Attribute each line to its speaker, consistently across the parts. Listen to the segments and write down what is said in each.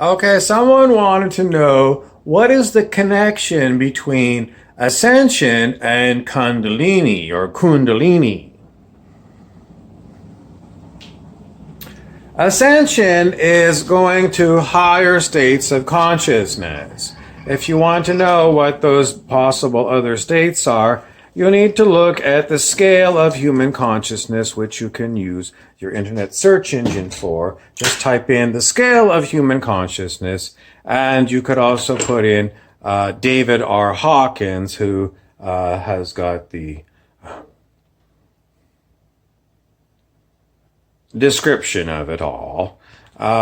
Speaker 1: Okay, someone wanted to know what is the connection between ascension and kundalini or kundalini. Ascension is going to higher states of consciousness. If you want to know what those possible other states are, you need to look at the scale of human consciousness, which you can use your internet search engine for. Just type in the scale of human consciousness, and you could also put in David R. Hawkins, who has got the description of it all.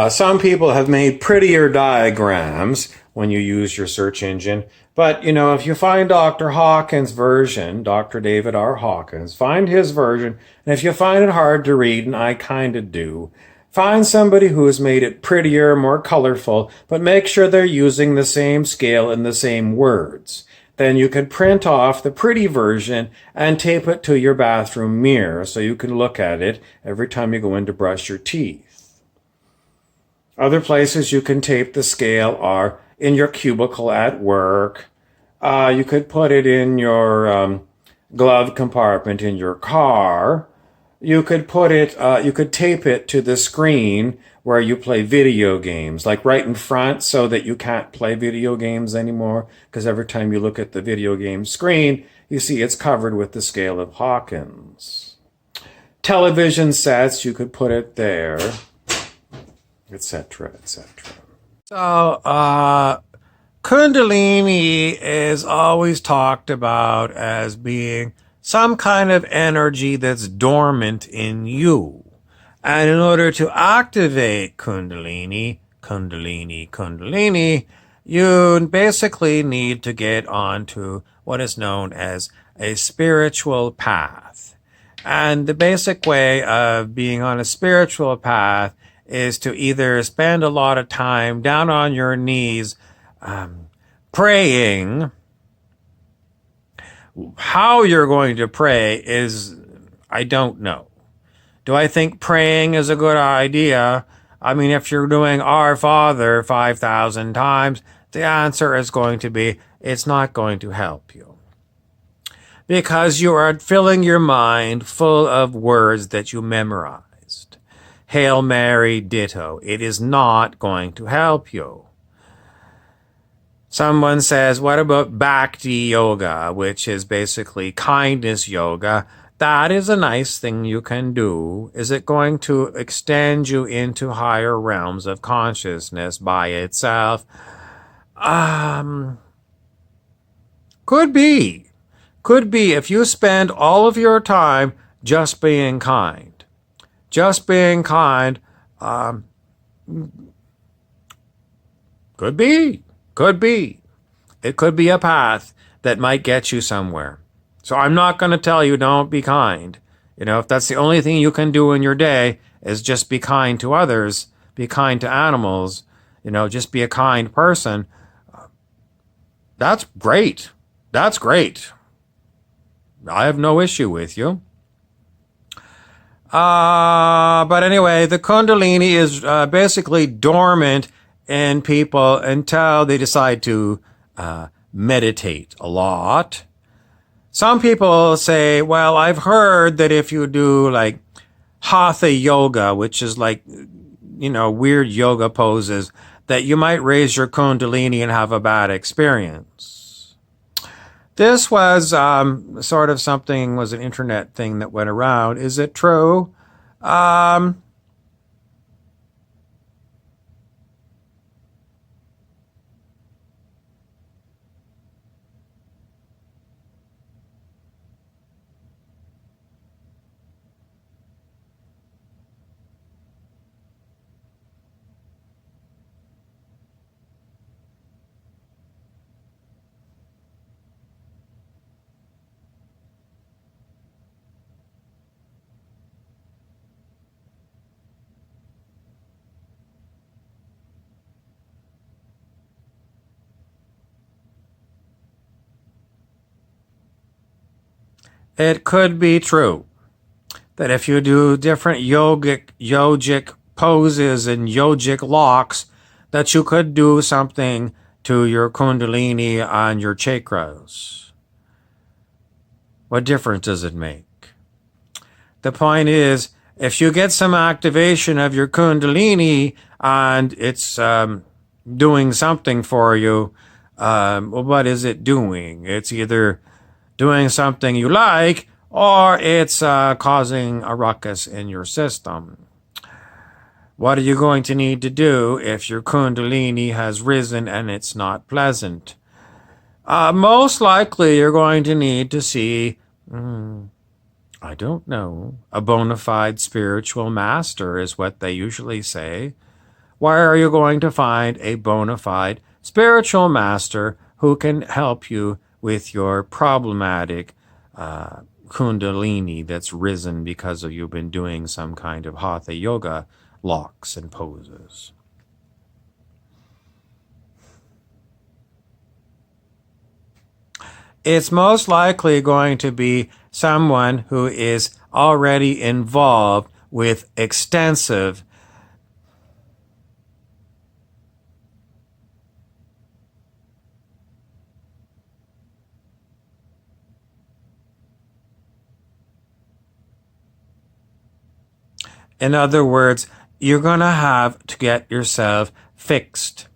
Speaker 1: Some people have made prettier diagrams when you use your search engine, but if you find Dr. Hawkins' version, Dr. David R. Hawkins, find his version, and if you find it hard to read, and I kind of do, find somebody who has made it prettier, more colorful, but make sure they're using the same scale and the same words. Then you can print off the pretty version and tape it to your bathroom mirror so you can look at it every time you go in to brush your teeth. Other places you can tape the scale are in your cubicle at work. You could put it in your glove compartment in your car. You could you could tape it to the screen where you play video games, like right in front, so that you can't play video games anymore, because every time you look at the video game screen, you see it's covered with the scale of Hawkins. Television sets, you could put it there, etc., etc. So, Kundalini is always talked about as being some kind of energy that's dormant in you. And in order to activate Kundalini, you basically need to get onto what is known as a spiritual path. And the basic way of being on a spiritual path is to either spend a lot of time down on your knees praying. How you're going to pray is, I don't know. Do I think praying is a good idea? I mean, if you're doing Our Father 5,000 times, the answer is going to be, it's not going to help you. Because you are filling your mind full of words that you memorized. Hail Mary, ditto. It is not going to help you. Someone says, what about Bhakti Yoga, which is basically kindness yoga? That is a nice thing you can do. Is it going to extend you into higher realms of consciousness by itself? Could be. Could be if you spend all of your time just being kind. Just being kind. Could be. Could be. It could be a path that might get you somewhere. So I'm not going to tell you don't be kind. If that's the only thing you can do in your day is just be kind to others, be kind to animals, just be a kind person. That's great. That's great. I have no issue with you. But anyway, the Kundalini is basically dormant in people until they decide to meditate a lot. Some people say, well, I've heard that if you do like Hatha yoga, which is like, weird yoga poses, that you might raise your Kundalini and have a bad experience. This was sort of something, was an internet thing that went around. Is it true? It could be true that if you do different yogic poses and yogic locks, that you could do something to your kundalini and your chakras. What difference does it make? The point is, if you get some activation of your kundalini and it's doing something for you, well, what is it doing? It's either doing something you like or it's causing a ruckus in your system. What are you going to need to do if your kundalini has risen and it's not pleasant? Most likely you're going to need to see, I don't know, a bona fide spiritual master is what they usually say. Where are you going to find a bona fide spiritual master who can help you with your problematic kundalini that's risen because of you've been doing some kind of hatha yoga locks and poses? It's most likely going to be someone who is already involved with extensive In other words, you're going to have to get yourself fixed.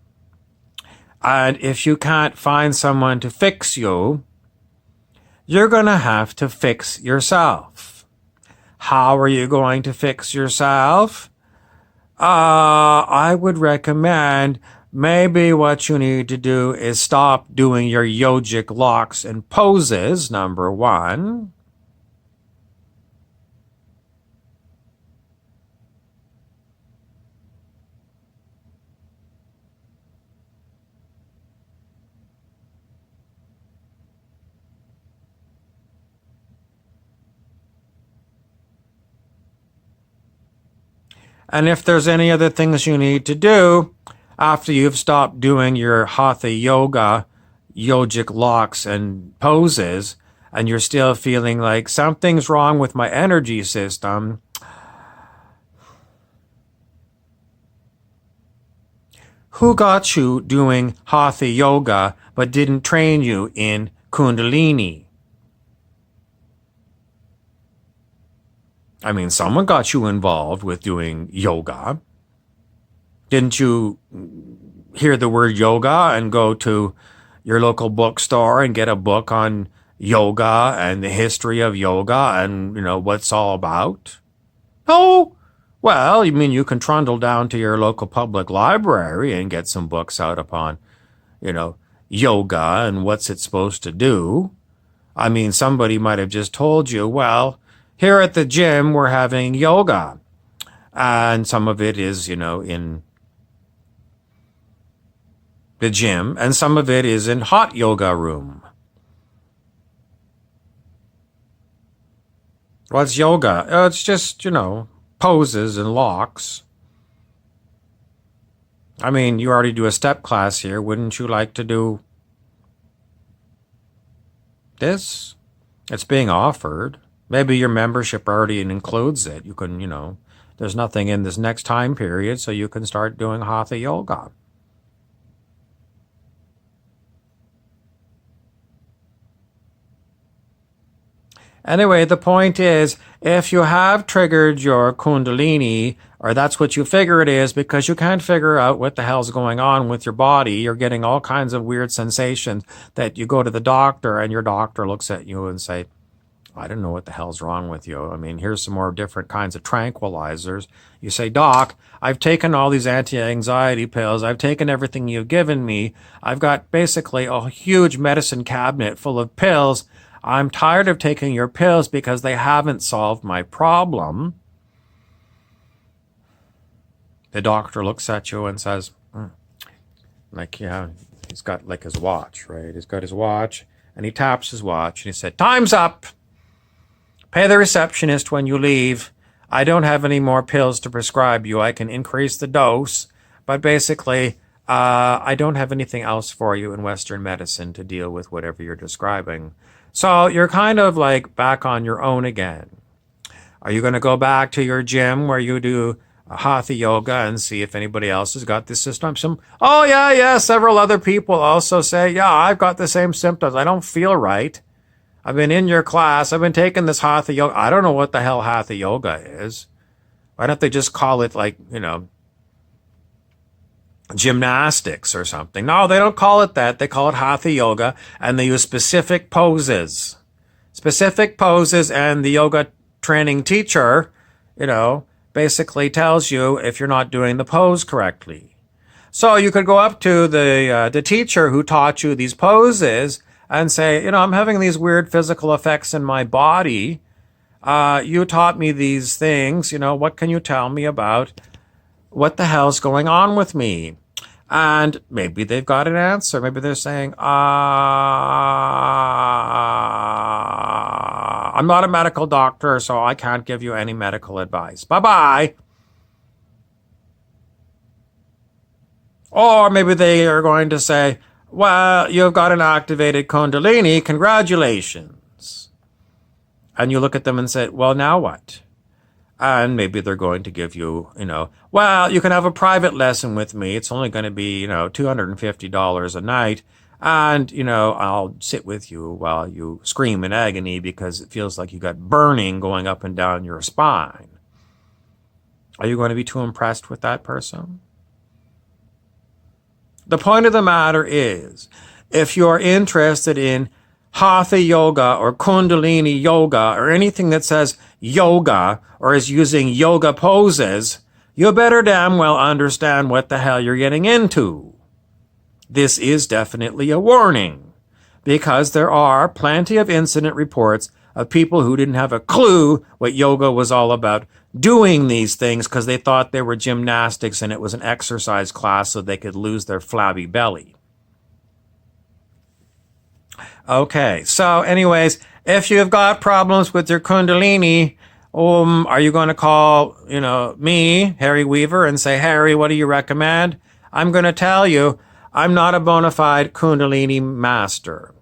Speaker 1: And if you can't find someone to fix you, you're going to have to fix yourself. How are you going to fix yourself? I would recommend maybe what you need to do is stop doing your yogic locks and poses, number one. And if there's any other things you need to do after you've stopped doing your hatha yoga, yogic locks and poses, and you're still feeling like something's wrong with my energy system, who got you doing hatha yoga but didn't train you in kundalini? I mean, someone got you involved with doing yoga. Didn't you hear the word yoga and go to your local bookstore and get a book on yoga and the history of yoga and, what it's all about? Oh, well, you mean you can trundle down to your local public library and get some books out upon, yoga and what's it supposed to do? I mean, somebody might have just told you, well, here at the gym, we're having yoga. And some of it is, in the gym, and some of it is in hot yoga room. What's yoga? It's just, poses and locks. I mean, you already do a step class here. Wouldn't you like to do this? It's being offered. Maybe your membership already includes it. You can, there's nothing in this next time period, so you can start doing hatha yoga. Anyway, the point is, if you have triggered your kundalini, or that's what you figure it is, because you can't figure out what the hell's going on with your body, you're getting all kinds of weird sensations that you go to the doctor and your doctor looks at you and say, I don't know what the hell's wrong with you. I mean, here's some more different kinds of tranquilizers. You say, Doc, I've taken all these anti-anxiety pills. I've taken everything you've given me. I've got basically a huge medicine cabinet full of pills. I'm tired of taking your pills because they haven't solved my problem. The doctor looks at you and says, he's got like his watch, right? He's got his watch and he taps his watch and he said, time's up. Pay the receptionist when you leave. I don't have any more pills to prescribe you. I can increase the dose, but basically, I don't have anything else for you in Western medicine to deal with whatever you're describing. So you're kind of like back on your own again. Are you going to go back to your gym where you do Hatha yoga and see if anybody else has got this system. Oh, yeah. Several other people also say, yeah, I've got the same symptoms. I don't feel right. I've been in your class. I've been taking this Hatha yoga. I don't know what the hell Hatha yoga is. Why don't they just call it like, gymnastics or something? No, they don't call it that. They call it Hatha yoga, and they use specific poses. And the yoga training teacher, basically tells you if you're not doing the pose correctly. So you could go up to the teacher who taught you these poses and say, I'm having these weird physical effects in my body. You taught me these things. What can you tell me about what the hell's going on with me? And maybe they've got an answer. Maybe they're saying, I'm not a medical doctor, so I can't give you any medical advice. Bye-bye. Or maybe they are going to say, well, you've got an activated Kundalini. Congratulations. And you look at them and say, well, now what? And maybe they're going to give you, well, you can have a private lesson with me. It's only going to be, $250 a night. And, I'll sit with you while you scream in agony because it feels like you got burning going up and down your spine. Are you going to be too impressed with that person? The point of the matter is, if you're interested in Hatha yoga or Kundalini yoga or anything that says yoga or is using yoga poses, you better damn well understand what the hell you're getting into. This is definitely a warning, because there are plenty of incident reports of people who didn't have a clue what yoga was all about doing these things because they thought they were gymnastics and it was an exercise class so they could lose their flabby belly. Okay, so anyways, if you've got problems with your Kundalini, are you going to call, me, Harry Weaver, and say, Harry, what do you recommend? I'm going to tell you, I'm not a bona fide Kundalini master.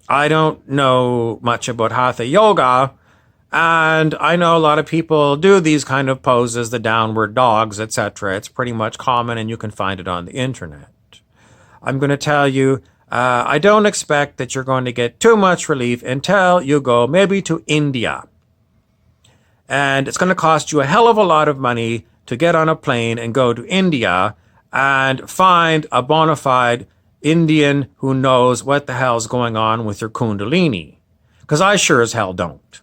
Speaker 1: I don't know much about Hatha yoga, and I know a lot of people do these kind of poses, the downward dogs, etc. It's pretty much common, and you can find it on the internet. I'm going to tell you, I don't expect that you're going to get too much relief until you go maybe to India. And it's going to cost you a hell of a lot of money to get on a plane and go to India and find a bona fide Indian who knows what the hell's going on with your Kundalini. Because I sure as hell don't.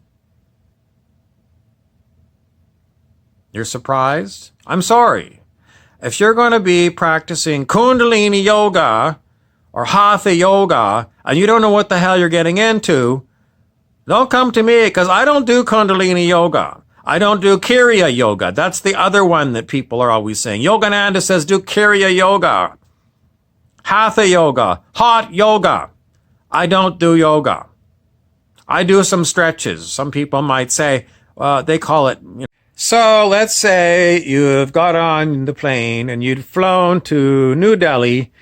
Speaker 1: You're surprised? I'm sorry. If you're going to be practicing Kundalini yoga or Hatha yoga and you don't know what the hell you're getting into, don't come to me, because I don't do Kundalini yoga. I don't do Kriya yoga. That's the other one that people are always saying. Yogananda says do Kriya yoga, Hatha yoga, hot yoga. I don't do yoga. I do some stretches. Some people might say, they call it. So let's say you've got on the plane and you'd flown to New Delhi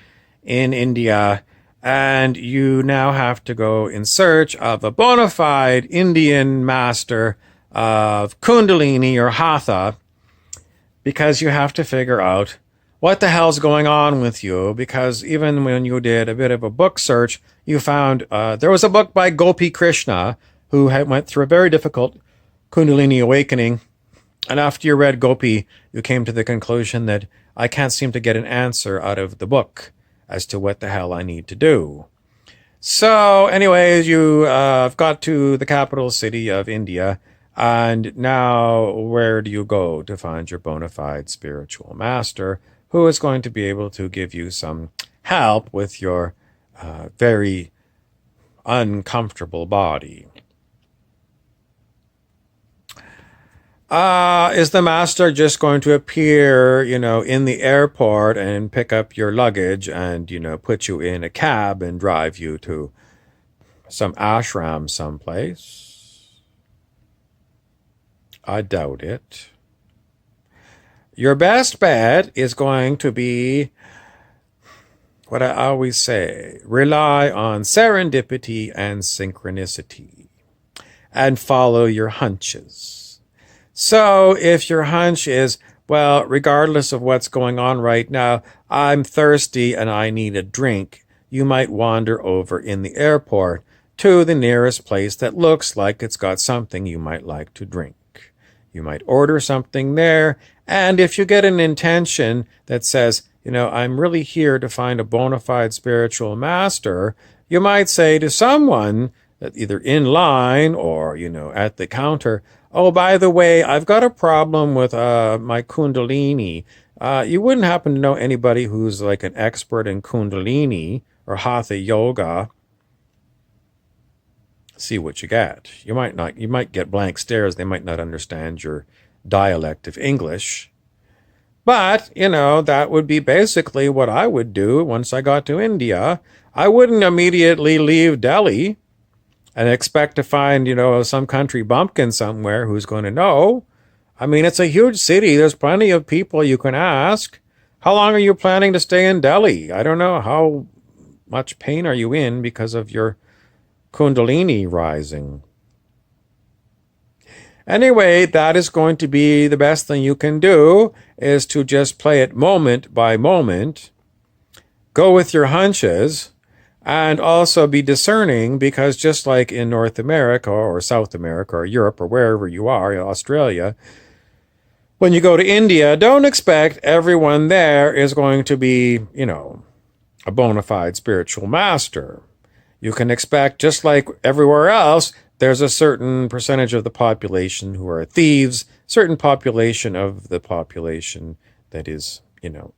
Speaker 1: in India, and you now have to go in search of a bona fide Indian master of Kundalini or Hatha, because you have to figure out what the hell's going on with you, because even when you did a bit of a book search, you found there was a book by Gopi Krishna who went through a very difficult Kundalini awakening. And after you read Gopi, you came to the conclusion that I can't seem to get an answer out of the book as to what the hell I need to do. So anyways, you have got to the capital city of India, and now where do you go to find your bona fide spiritual master who is going to be able to give you some help with your very uncomfortable body? Is the master just going to appear, in the airport and pick up your luggage and, put you in a cab and drive you to some ashram someplace? I doubt it. Your best bet is going to be what I always say: rely on serendipity and synchronicity and follow your hunches. So if your hunch is, well, regardless of what's going on right now, I'm thirsty and I need a drink, you might wander over in the airport to the nearest place that looks like it's got something you might like to drink. You might order something there, and if you get an intention that says, I'm really here to find a bona fide spiritual master, you might say to someone, that either in line or, at the counter, oh, by the way, I've got a problem with my Kundalini. You wouldn't happen to know anybody who's like an expert in Kundalini or Hatha Yoga. See what you get. You might get blank stares. They might not understand your dialect of English. But, that would be basically what I would do once I got to India. I wouldn't immediately leave Delhi and expect to find, some country bumpkin somewhere who's going to know. I mean, it's a huge city. There's plenty of people you can ask. How long are you planning to stay in Delhi? I don't know. How much pain are you in because of your Kundalini rising? Anyway, that is going to be the best thing you can do, is to just play it moment by moment. Go with your hunches. And also be discerning, because just like in North America or South America or Europe or wherever you are, Australia, when you go to India, don't expect everyone there is going to be, a bona fide spiritual master. You can expect, just like everywhere else, there's a certain percentage of the population who are thieves, certain population of the population that is,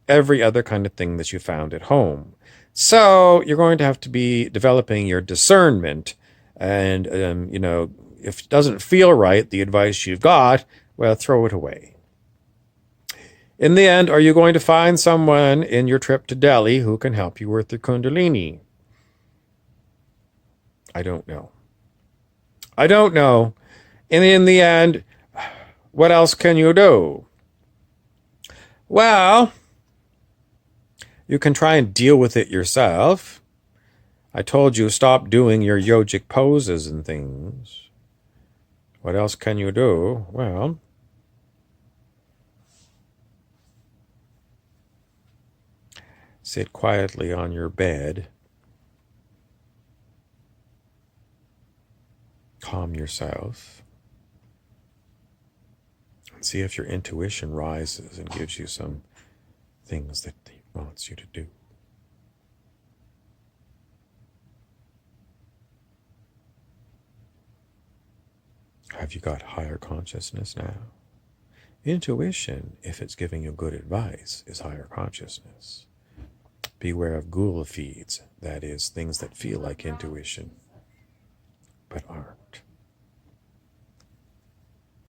Speaker 1: every other kind of thing that you found at home. So you're going to have to be developing your discernment. And, if it doesn't feel right, the advice you've got, well, throw it away. In the end, are you going to find someone in your trip to Delhi who can help you with the Kundalini? I don't know. And in the end, what else can you do? Well, you can try and deal with it yourself. I told you, stop doing your yogic poses and things. What else can you do? Well, sit quietly on your bed. Calm yourself. And see if your intuition rises and gives you some things that it wants you to do. Have you got higher consciousness now? Intuition, if it's giving you good advice, is higher consciousness. Beware of gula feeds, that is, things that feel like intuition, but aren't.